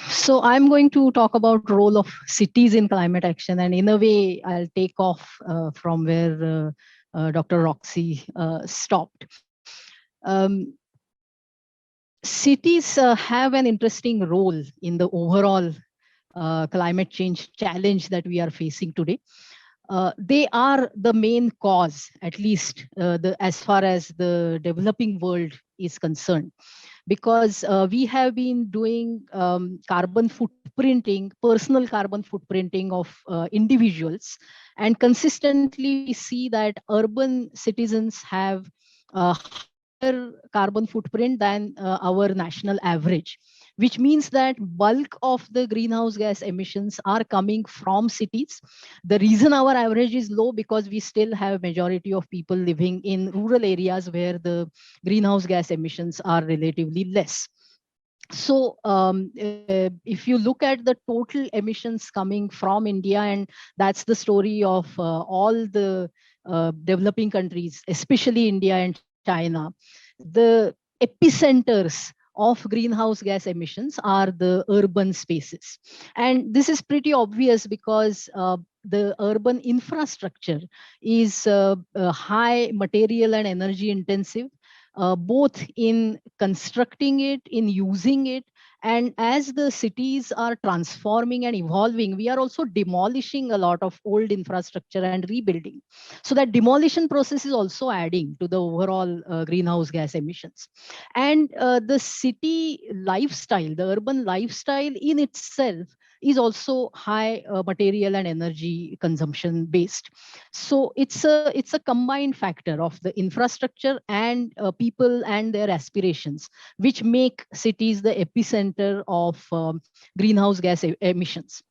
So I'm going to talk about role of cities in climate action, and in a way, I'll take off from where Dr. Roxy stopped. Um, Cities have an interesting role in the overall climate change challenge that we are facing today. They are the main cause, at least as far as the developing world is concerned, because we have been doing carbon footprinting, personal carbon footprinting of individuals, and consistently we see that urban citizens have higher carbon footprint than our national average, which means that bulk of the greenhouse gas emissions are coming from cities. The reason our average is low because we still have majority of people living in rural areas where the greenhouse gas emissions are relatively less. So if you look at the total emissions coming from India, and that's the story of all the developing countries, especially India and China, the epicenters of greenhouse gas emissions are the urban spaces. And this is pretty obvious because the urban infrastructure is high material and energy intensive, both in constructing it, in using it. And as the cities are transforming and evolving, we are also demolishing a lot of old infrastructure and rebuilding. So that demolition process is also adding to the overall greenhouse gas emissions. And the city lifestyle, the urban lifestyle in itself is also high material and energy consumption based. So it's a combined factor of the infrastructure and people and their aspirations, which make cities the epicenter of greenhouse gas emissions.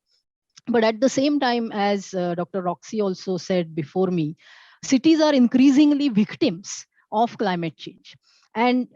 But at the same time, as Dr. Roxy also said before me, cities are increasingly victims of climate change. And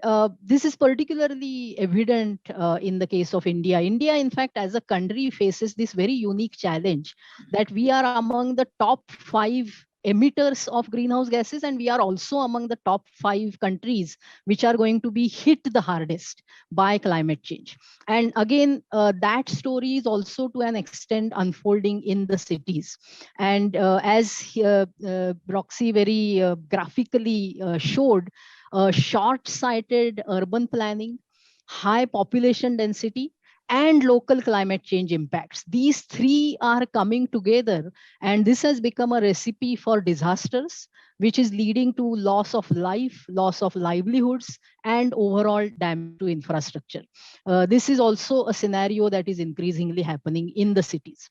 this is particularly evident in the case of India. India, in fact, as a country, faces this very unique challenge that we are among the top 5 emitters of greenhouse gases, and we are also among the top 5 countries which are going to be hit the hardest by climate change. And again, that story is also to an extent unfolding in the cities. And as Roxy very graphically showed, short-sighted urban planning, high population density, and local climate change impacts. These three are coming together, and this has become a recipe for disasters, which is leading to loss of life, loss of livelihoods, and overall damage to infrastructure. This is also a scenario that is increasingly happening in the cities.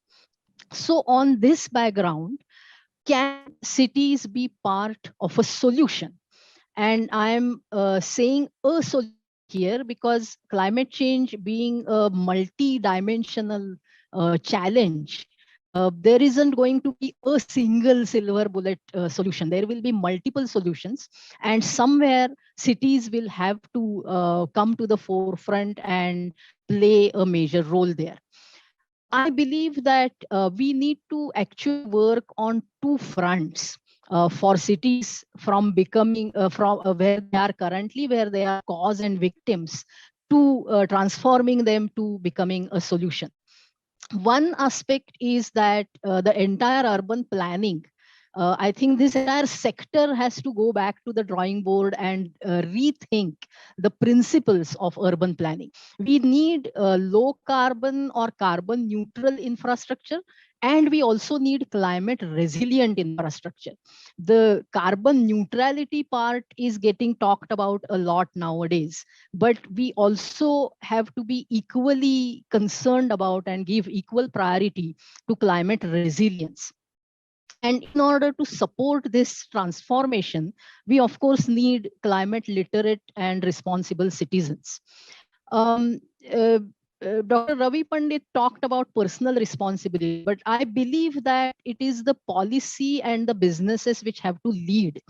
So on this background, can cities be part of a solution? And I'm saying a solution here because climate change being a multi-dimensional challenge, there isn't going to be a single silver bullet solution. There will be multiple solutions, and somewhere cities will have to come to the forefront and play a major role there. I believe that we need to actually work on two fronts for cities from becoming from where they are currently, where they are cause and victims, to transforming them to becoming a solution. One aspect is that the entire urban planning, I think this entire sector has to go back to the drawing board and rethink the principles of urban planning. We need low carbon or carbon neutral infrastructure, and we also need climate resilient infrastructure. The carbon neutrality part is getting talked about a lot nowadays, but we also have to be equally concerned about and give equal priority to climate resilience. And in order to support this transformation, we of course need climate literate and responsible citizens. Um, uh, Dr. Ravi Pandit talked about personal responsibility, but I believe that it is the policy and the businesses which have to lead,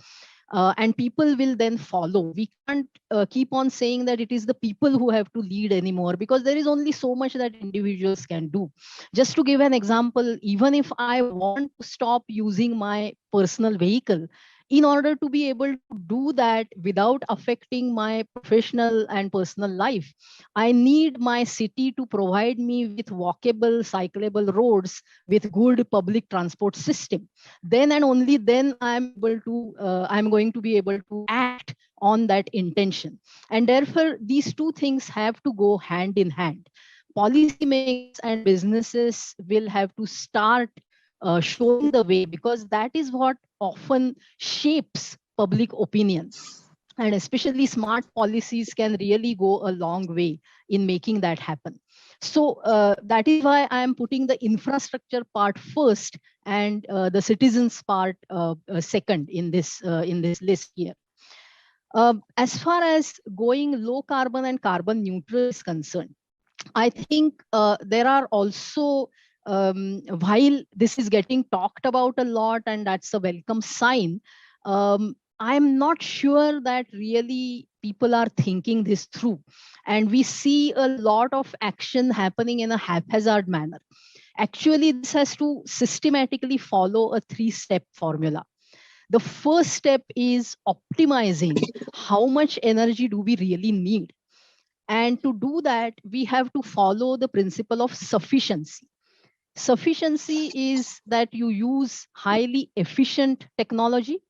and people will then follow. We can't keep on saying that it is the people who have to lead anymore, because there is only so much that individuals can do. Just to give an example, even if I want to stop using my personal vehicle, In order to be able to do that without affecting my professional and personal life, I need my city to provide me with walkable, cyclable roads with good public transport system. Then and only then I'm going to be able to act on that intention. And therefore, these two things have to go hand in hand. Policymakers and businesses will have to start showing the way, because that is what often shapes public opinion. And especially smart policies can really go a long way in making that happen. So that is why I am putting the infrastructure part first, and the citizens part second in this list here. As far as going low carbon and carbon neutral is concerned, I think there are also, while this is getting talked about a lot and that's a welcome sign, I'm not sure that really people are thinking this through. And we see a lot of action happening in a haphazard manner. Actually, this has to systematically follow a three-step formula. The first step is optimizing how much energy do we really need. And to do that, we have to follow the principle of sufficiency. Sufficiency is that you use highly efficient technology,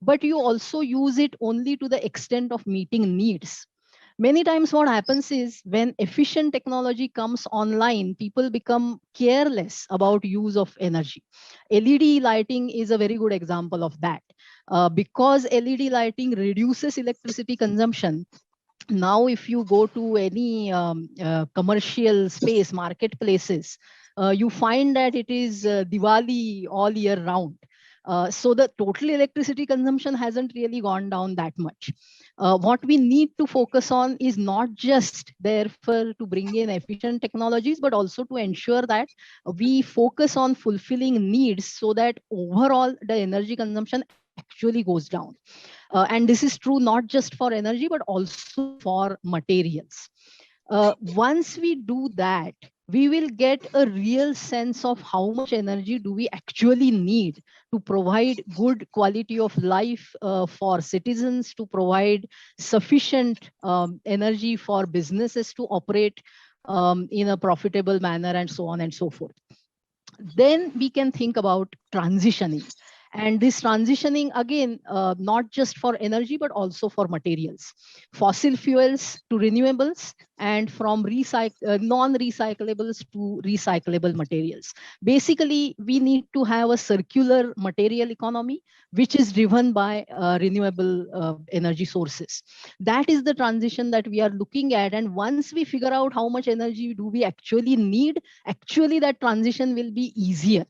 but you also use it only to the extent of meeting needs. Many times what happens is when efficient technology comes online, people become careless about use of energy. LED lighting is a very good example of that. Because LED lighting reduces electricity consumption, now if you go to any commercial space, marketplaces, you find that it is Diwali all year round. So the total electricity consumption hasn't really gone down that much. What we need to focus on is not just therefore to bring in efficient technologies, but also to ensure that we focus on fulfilling needs so that overall the energy consumption actually goes down. And this is true not just for energy, but also for materials. Once we do that, we will get a real sense of how much energy do we actually need to provide good quality of life for citizens, to provide sufficient energy for businesses to operate in a profitable manner, and so on and so forth. Then we can think about transitioning. And this transitioning, again, not just for energy, but also for materials. Fossil fuels to renewables, and from non-recyclables to recyclable materials. Basically, we need to have a circular material economy, which is driven by renewable energy sources. That is the transition that we are looking at. And once we figure out how much energy do we actually need, actually that transition will be easier.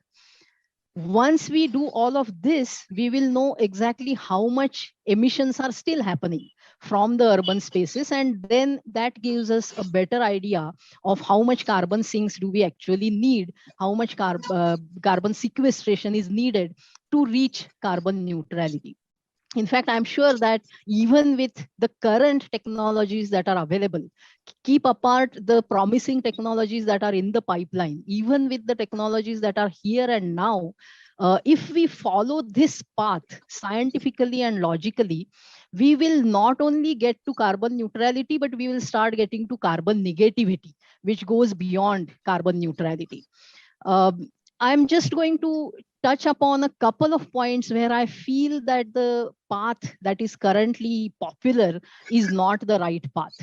Once we do all of this, we will know exactly how much emissions are still happening from the urban spaces. And then that gives us a better idea of how much carbon sinks do we actually need, how much carbon sequestration is needed to reach carbon neutrality. In fact, I'm sure that even with the current technologies that are available, keep apart the promising technologies that are in the pipeline, even with the technologies that are here and now, if we follow this path scientifically and logically, we will not only get to carbon neutrality, but we will start getting to carbon negativity, which goes beyond carbon neutrality. I'm just going to touch upon a couple of points where I feel that the path that is currently popular is not the right path.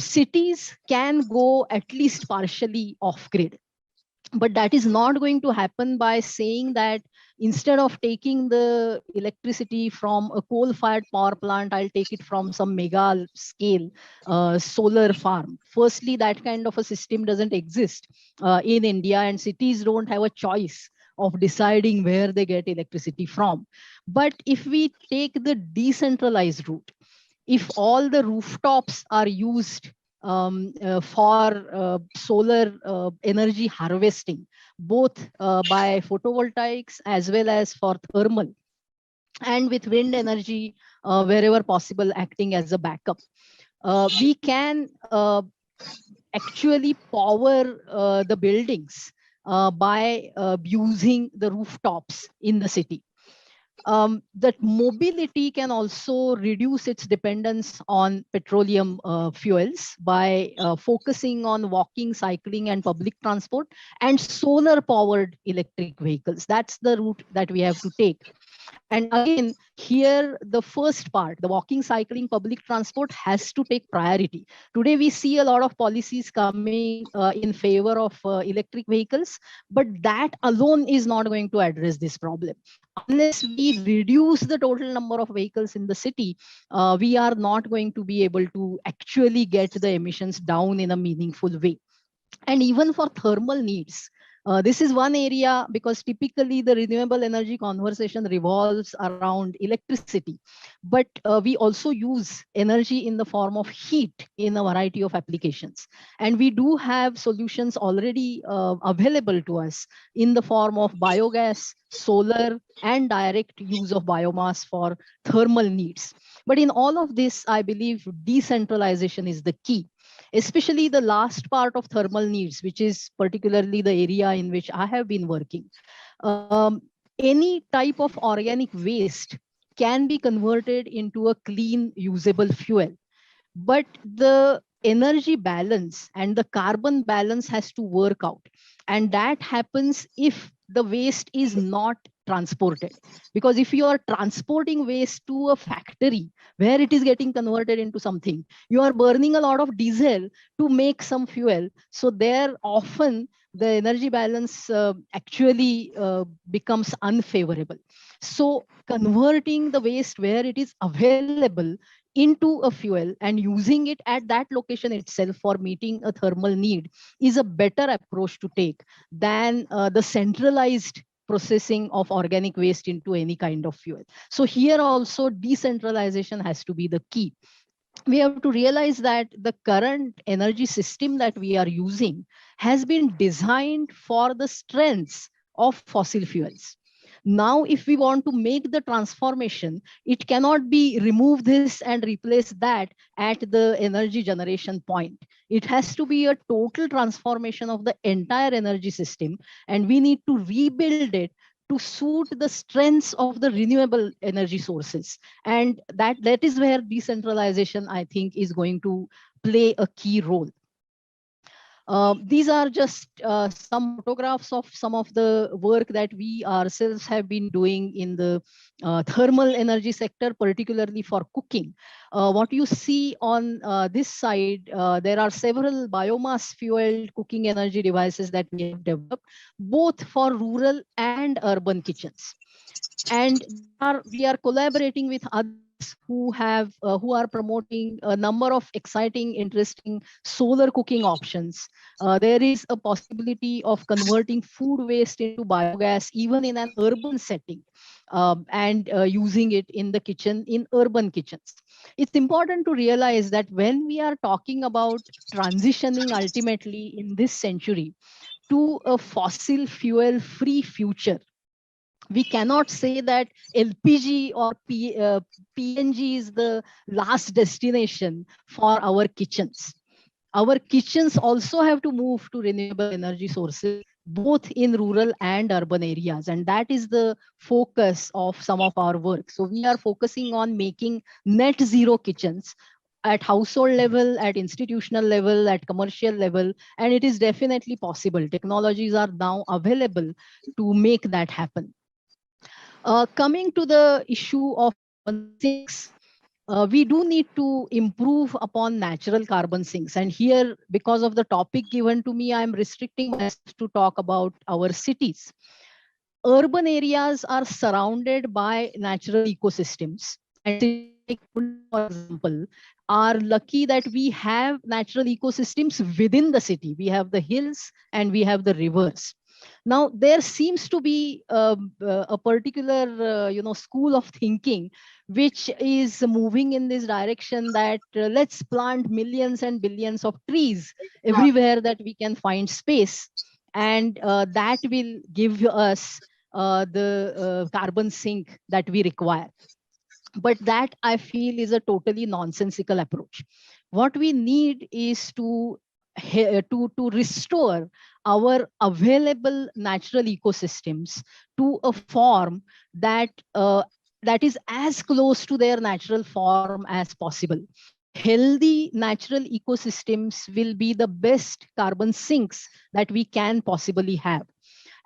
Cities can go at least partially off grid, but that is not going to happen by saying that instead of taking the electricity from a coal-fired power plant, I'll take it from some mega scale solar farm. Firstly, that kind of a system doesn't exist in India, and cities don't have a choice of deciding where they get electricity from. But if we take the decentralized route, if all the rooftops are used for solar energy harvesting, both by photovoltaics as well as for thermal, and with wind energy wherever possible acting as a backup, we can actually power the buildings by using the rooftops in the city. that mobility can also reduce its dependence on petroleum fuels by focusing on walking, cycling, and public transport, and solar powered electric vehicles. That's the route that we have to take. And again, here the first part, the walking, cycling, public transport has to take priority. Today, we see a lot of policies coming in favor of electric vehicles, but that alone is not going to address this problem. Unless we reduce the total number of vehicles in the city, we are not going to be able to actually get the emissions down in a meaningful way. And even for thermal needs, this is one area, because typically the renewable energy conversation revolves around electricity, but we also use energy in the form of heat in a variety of applications. And we do have solutions already available to us in the form of biogas, solar, and direct use of biomass for thermal needs. But in all of this, I believe decentralization is the key, especially the last part of thermal needs, which is particularly the area in which I have been working. Any type of organic waste can be converted into a clean, usable fuel. But the energy balance and the carbon balance has to work out. And that happens if the waste is not transported. Because if you are transporting waste to a factory where it is getting converted into something, you are burning a lot of diesel to make some fuel. So there often the energy balance actually becomes unfavorable. So converting the waste where it is available into a fuel and using it at that location itself for meeting a thermal need is a better approach to take than the centralized processing of organic waste into any kind of fuel. So here also decentralization has to be the key. We have to realize that the current energy system that we are using has been designed for the strengths of fossil fuels. Now, if we want to make the transformation, it cannot be remove this and replace that at the energy generation point. It has to be a total transformation of the entire energy system, and we need to rebuild it to suit the strengths of the renewable energy sources. And that is where decentralization, I think, is going to play a key role. These are just some photographs of some of the work that we ourselves have been doing in the thermal energy sector, particularly for cooking. What you see on this side, there are several biomass fueled cooking energy devices that we have developed, both for rural and urban kitchens. And we are collaborating with others who are promoting a number of exciting, interesting solar cooking options. There is a possibility of converting food waste into biogas even in an urban setting, and using it in the kitchen in urban kitchens. It's important to realize that when we are talking about transitioning ultimately in this century to a fossil fuel free future, we cannot say that LPG or PNG is the last destination for our kitchens. Our kitchens also have to move to renewable energy sources, both in rural and urban areas. And that is the focus of some of our work. So we are focusing on making net zero kitchens at household level, at institutional level, at commercial level. And it is definitely possible. Technologies are now available to make that happen. Coming to the issue of carbon sinks, we do need to improve upon natural carbon sinks. And here, because of the topic given to me, I'm restricting myself to talk about our cities. Urban areas are surrounded by natural ecosystems. And cities like Pune, for example, are lucky that we have natural ecosystems within the city. We have the hills and we have the rivers. Now, there seems to be a particular school of thinking which is moving in this direction that let's plant millions and billions of trees everywhere that we can find space, and that will give us the carbon sink that we require. But that, I feel, is a totally nonsensical approach. What we need is to to restore our available natural ecosystems to a form that that is as close to their natural form as possible. Healthy natural ecosystems will be the best carbon sinks that we can possibly have.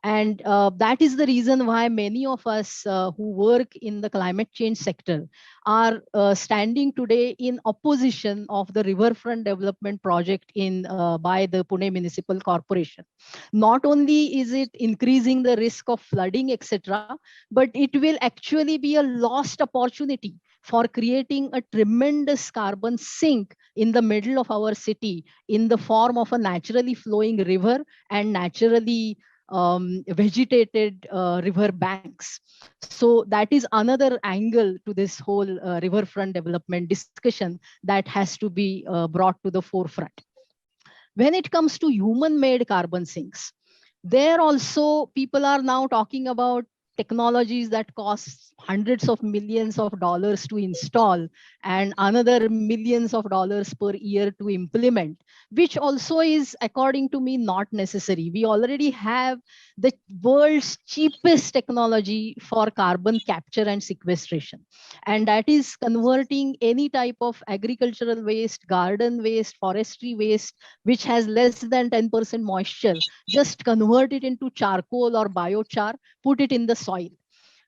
And that is the reason why many of us who work in the climate change sector are standing today in opposition of the riverfront development project by the Pune Municipal Corporation. Not only is it increasing the risk of flooding, etc., but it will actually be a lost opportunity for creating a tremendous carbon sink in the middle of our city in the form of a naturally flowing river and naturally vegetated river banks. So that is another angle to this whole riverfront development discussion that has to be brought to the forefront. When it comes to human-made carbon sinks, there also people are now talking about technologies that cost hundreds of millions of dollars to install and another millions of dollars per year to implement, which also is, according to me, not necessary. We already have the world's cheapest technology for carbon capture and sequestration, and that is converting any type of agricultural waste, garden waste, forestry waste which has less than 10% moisture, just convert it into charcoal or biochar, put it in the soil.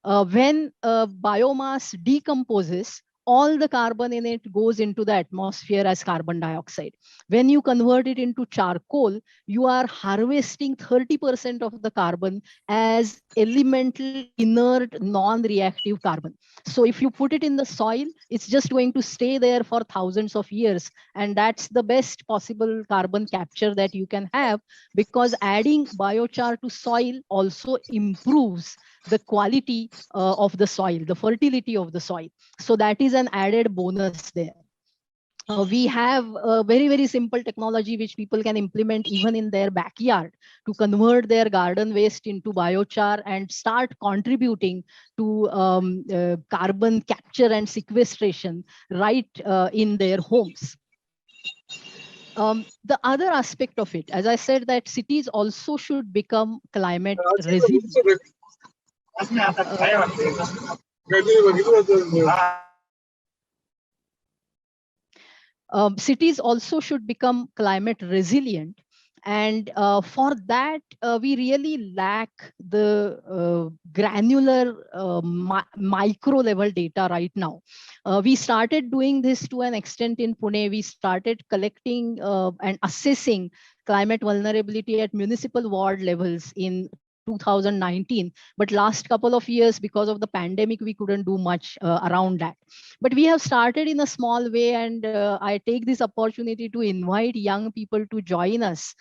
When biomass decomposes, all the carbon in it goes into the atmosphere as carbon dioxide. When you convert it into charcoal, you are harvesting 30% of the carbon as elemental, inert, non-reactive carbon. So if you put it in the soil, it's just going to stay there for thousands of years. And that's the best possible carbon capture that you can have, because adding biochar to soil also improves the quality of the soil, the fertility of the soil. So that is an added bonus there. We have a very, very simple technology which people can implement even in their backyard to convert their garden waste into biochar and start contributing to carbon capture and sequestration right in their homes. The other aspect of it, as I said, that cities also should become climate resilient. Cities also should become climate resilient. And for that, we really lack the granular micro level data right now. We started doing this to an extent in Pune. We started collecting and assessing climate vulnerability at municipal ward levels in 2019. But last couple of years, because of the pandemic, we couldn't do much around that. But we have started in a small way, and I take this opportunity to invite young people to join us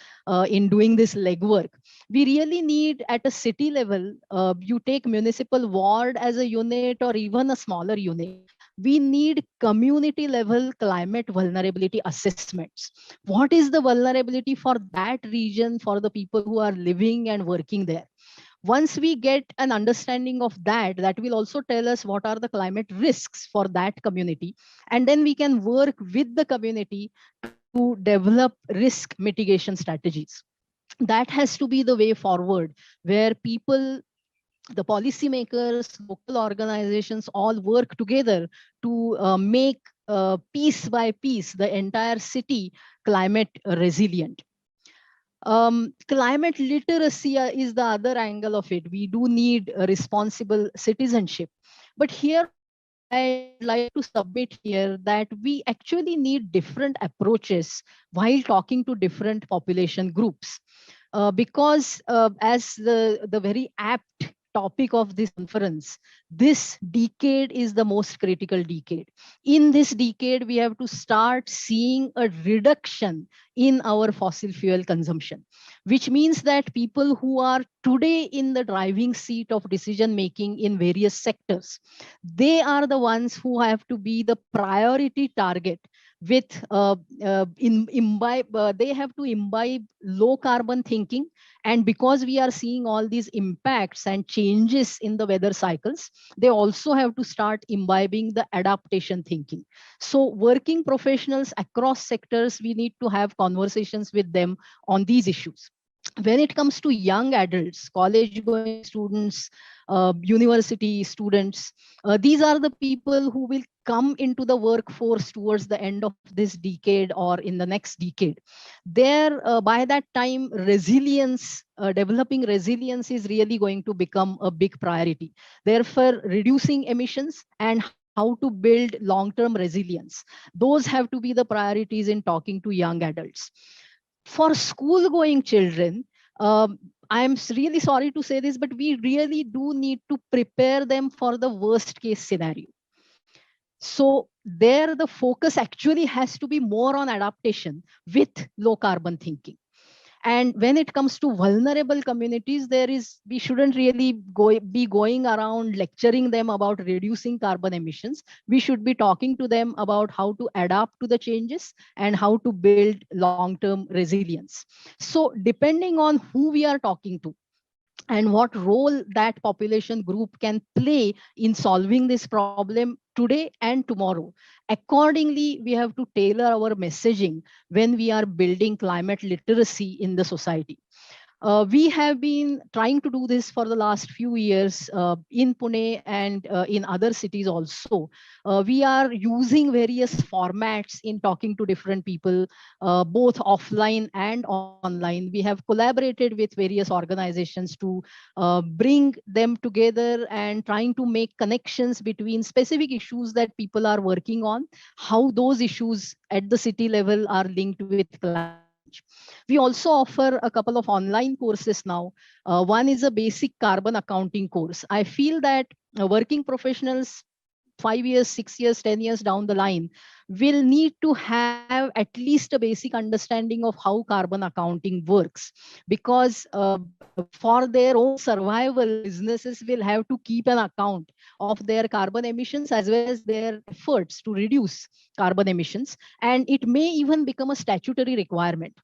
in doing this legwork. We really need, at a city level, you take municipal ward as a unit or even a smaller unit, we need community level climate vulnerability assessments. What is the vulnerability for that region, for the people who are living and working there? Once we get an understanding of that, that will also tell us what are the climate risks for that community. And then we can work with the community to develop risk mitigation strategies. That has to be the way forward, where people, the policymakers, local organizations all work together to make piece by piece the entire city climate resilient. Climate literacy is the other angle of it. We do need a responsible citizenship. But here, I'd like to submit here that we actually need different approaches while talking to different population groups. Because as the very apt topic of this conference, this decade is the most critical decade. In this decade, we have to start seeing a reduction in our fossil fuel consumption, which means that people who are today in the driving seat of decision making in various sectors, they are the ones who have to be the priority target with they have to imbibe low carbon thinking. And because we are seeing all these impacts and changes in the weather cycles, they also have to start imbibing the adaptation thinking. So working professionals across sectors, we need to have conversations with them on these issues. When it comes to young adults, college going students, university students, these are the people who will come into the workforce towards the end of this decade or in the next decade. There, by that time, resilience, developing resilience is really going to become a big priority. Therefore, reducing emissions and how to build long-term resilience, those have to be the priorities in talking to young adults. For school going children, I'm really sorry to say this, but we really do need to prepare them for the worst case scenario. So there, the focus actually has to be more on adaptation with low carbon thinking. And when it comes to vulnerable communities, we shouldn't really be going around lecturing them about reducing carbon emissions. We should be talking to them about how to adapt to the changes and how to build long-term resilience. So depending on who we are talking to and what role that population group can play in solving this problem today and tomorrow, accordingly we have to tailor our messaging when we are building climate literacy in the society. We have been trying to do this for the last few years in Pune and in other cities also. We are using various formats in talking to different people, both offline and online. We have collaborated with various organizations to bring them together and trying to make connections between specific issues that people are working on, how those issues at the city level are linked with climate change. We also offer a couple of online courses now. One is a basic carbon accounting course. I feel that working professionals 5 years, 6 years, 10 years down the line will need to have at least a basic understanding of how carbon accounting works, because for their own survival, businesses will have to keep an account of their carbon emissions as well as their efforts to reduce carbon emissions. And it may even become a statutory requirement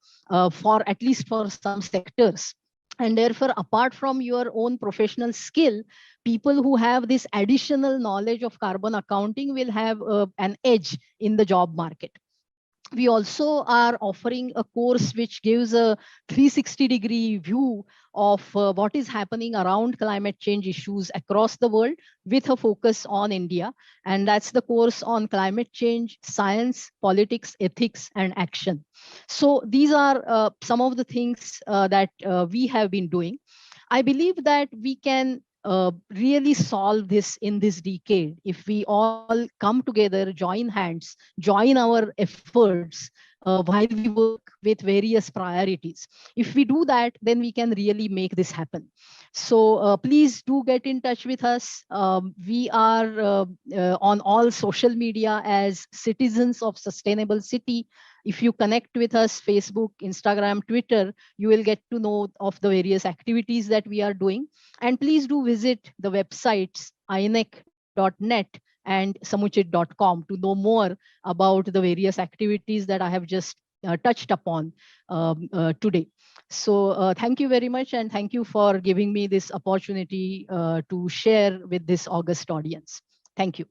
for at least for some sectors. And therefore, apart from your own professional skill, people who have this additional knowledge of carbon accounting will have an edge in the job market. We also are offering a course which gives a 360-degree view of what is happening around climate change issues across the world with a focus on India. And that's the course on climate change, science, politics, ethics, and action. So these are some of the things that we have been doing. I believe that we can really solve this in this decade if we all come together, join hands, join our efforts while we work with various priorities. If we do that, then we can really make this happen. So please do get in touch with us. We are on all social media as Citizens of Sustainable City. If you connect with us, Facebook, Instagram, Twitter, you will get to know of the various activities that we are doing. And please do visit the websites inec.net and samuchit.com to know more about the various activities that I have just touched upon today. So thank you very much, and thank you for giving me this opportunity to share with this august audience. Thank you.